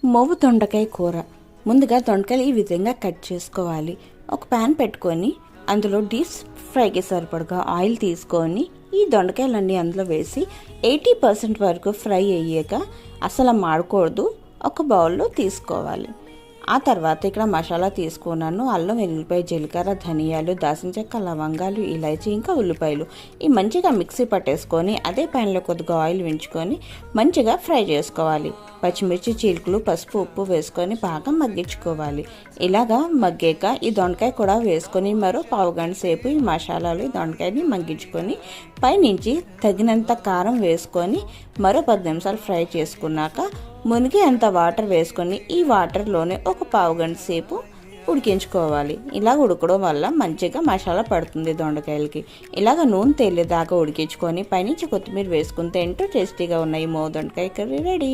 మోవు దొండకాయ కూర. ముందుగా దొండకాయలు ఈ విధంగా కట్ చేసుకోవాలి. ఒక ప్యాన్ పెట్టుకొని అందులో డీప్ ఫ్రైకి సరిపడగా ఆయిల్ తీసుకొని ఈ దొండకాయలన్నీ అందులో వేసి 80% వరకు ఫ్రై అయ్యాక అసలు మాడకూడదు, ఒక బౌల్లో తీసుకోవాలి. ఆ తర్వాత ఇక్కడ మసాలా తీసుకున్నాను. అల్లం, వెల్లుల్లిపాయ, జీలకర్ర, ధనియాలు, దాల్చిన చెక్క, లవంగాలు, ఇలాచి, ఇంకా ఉల్లిపాయలు ఈ మంచిగా మిక్సీ పట్టేసుకొని అదే ప్యాన్లో కొద్దిగా ఆయిల్ వేయించుకొని మంచిగా ఫ్రై చేసుకోవాలి. పచ్చిమిర్చి చీలికలు, పసుపు, ఉప్పు వేసుకొని బాగా మగ్గించుకోవాలి. ఇలాగా మగ్గాక ఈ దొండకాయ కూడా వేసుకొని మరో పావు గంట సేపు ఈ మసాలాలు ఈ దొండకాయని మగ్గించుకొని పైనుంచి తగినంత కారం వేసుకొని మరో 10 నిమిషాలు ఫ్రై చేసుకున్నాక మునిగి అంత వాటర్ వేసుకొని ఈ వాటర్లోనే ఒక పావు గంట సేపు ఉడికించుకోవాలి. ఇలా ఉడకడం వల్ల మంచిగా మసాలా పడుతుంది దొండకాయలకి. ఇలాగ నూనె తేలేదాకా ఉడికించుకొని పైనుంచి కొత్తిమీర వేసుకుని తింటూ టేస్టీగా ఉన్నాయి మోవు దొండకాయ కర్రీ రెడీ.